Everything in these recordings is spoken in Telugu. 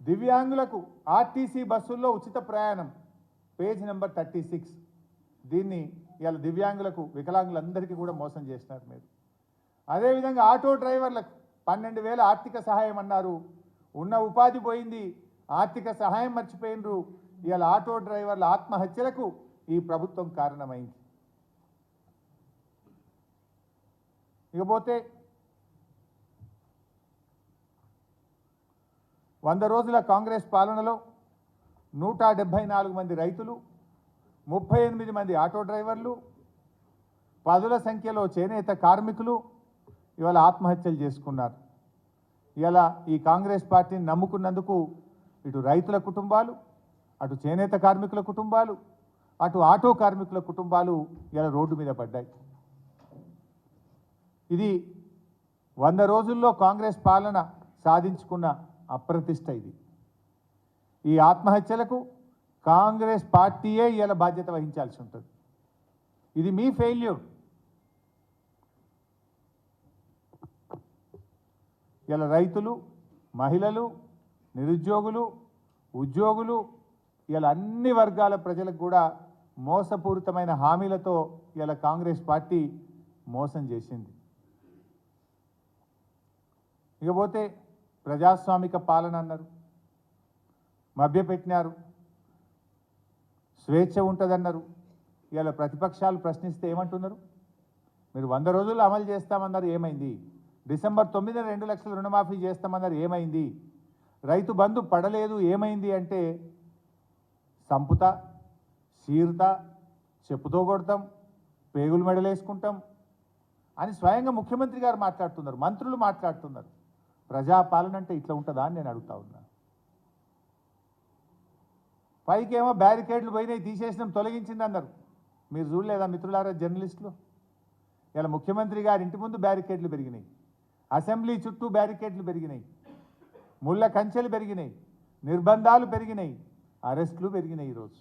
దివ్యాంగులకు ఆర్టీసీ బస్సుల్లో ఉచిత ప్రయాణం పేజ్ నెంబర్ 36 దీన్ని ఇవాళ దివ్యాంగులకు వికలాంగులందరికీ కూడా మోసం చేస్తున్నారు మీరు. అదేవిధంగా ఆటో డ్రైవర్లకు 12,000 ఆర్థిక సహాయం అన్నారు, ఉన్న ఉపాధి పోయింది, ఆర్థిక సహాయం మర్చిపోయినరు. ఇవాళ ఆటో డ్రైవర్ల ఆత్మహత్యలకు ఈ ప్రభుత్వం కారణమైంది. ఇకపోతే 100 రోజుల కాంగ్రెస్ పాలనలో 174 మంది రైతులు, 38 మంది ఆటో డ్రైవర్లు, పదుల సంఖ్యలో చేనేత కార్మికులు ఇవాళ ఆత్మహత్యలు చేసుకున్నారు. ఇవాళ ఈ కాంగ్రెస్ పార్టీని నమ్ముకున్నందుకు ఇటు రైతుల కుటుంబాలు, అటు చేనేత కార్మికుల కుటుంబాలు, అటు ఆటో కార్మికుల కుటుంబాలు ఇవాళ రోడ్డు మీద పడ్డాయి. ఇది 100 రోజుల్లో కాంగ్రెస్ పాలన సాధించుకున్న అప్రతిష్ట. ఇది ఈ ఆత్మహత్యలకు కాంగ్రెస్ పార్టీయే ఇవాళ బాధ్యత వహించాల్సి ఉంటుంది. ఇది మీ ఫెయిల్యూర్. ఇవాళ రైతులు, మహిళలు, నిరుద్యోగులు, ఉద్యోగులు ఇవాళ అన్ని వర్గాల ప్రజలకు కూడా మోసపూరితమైన హామీలతో ఇవాళ కాంగ్రెస్ పార్టీ మోసం చేసింది. ఇకపోతే ప్రజాస్వామిక పాలన అన్నారు, మభ్యపెట్టినారు, స్వేచ్ఛ ఉంటుందన్నారు. ఇవాళ ప్రతిపక్షాలు ప్రశ్నిస్తే ఏమంటున్నారు? మీరు 100 రోజుల్లో అమలు చేస్తామన్నారు, ఏమైంది? డిసెంబర్ 9న 2 లక్షల రుణమాఫీ చేస్తామన్నారు, ఏమైంది? రైతు బంధు పడలేదు, ఏమైంది అంటే సంపుతా, చీరుతా, చెప్పుతో కొడతాం, పేగులు మెడలేసుకుంటాం అని స్వయంగా ముఖ్యమంత్రి గారు మాట్లాడుతున్నారు, మంత్రులు మాట్లాడుతున్నారు. ప్రజాపాలన అంటే ఇట్లా ఉంటుందా అని నేను అడుగుతా ఉన్నా. పైకేమో బ్యారికేడ్లు పోయినాయి, తీసేసినాం, తొలగించింది అన్నారు. మీరు చూడలేదా మిత్రులారా, జర్నలిస్టులు? ఇలా ముఖ్యమంత్రి గారి ఇంటి ముందు బ్యారికేడ్లు పెరిగినాయి, అసెంబ్లీ చుట్టూ బ్యారికేడ్లు పెరిగినాయి, ముళ్ళ కంచెలు పెరిగినాయి, నిర్బంధాలు పెరిగినాయి, అరెస్టులు పెరిగినాయి. ఈరోజు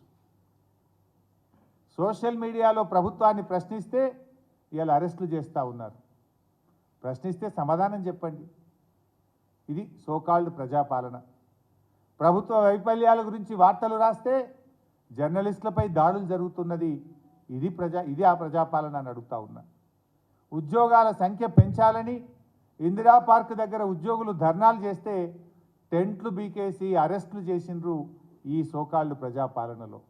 సోషల్ మీడియాలో ప్రభుత్వాన్ని ప్రశ్నిస్తే ఇవాళ అరెస్టులు చేస్తూ ఉన్నారు. ప్రశ్నిస్తే సమాధానం చెప్పండి. ఇది సోకాల్డ్ ప్రజాపాలన. ప్రభుత్వ వైఫల్యాల గురించి వార్తలు రాస్తే జర్నలిస్టులపై దాడులు జరుగుతున్నది. ఇది ఆ ప్రజాపాలన అని అడుగుతా ఉన్నా. ఉద్యోగాల సంఖ్య పెంచాలని ఇందిరా పార్క్ దగ్గర ఉద్యోగులు ధర్నాలు చేస్తే టెంట్లు బీకేసి అరెస్టులు చేసిండ్రు ఈ సోకాల్డ్ ప్రజాపాలనలో.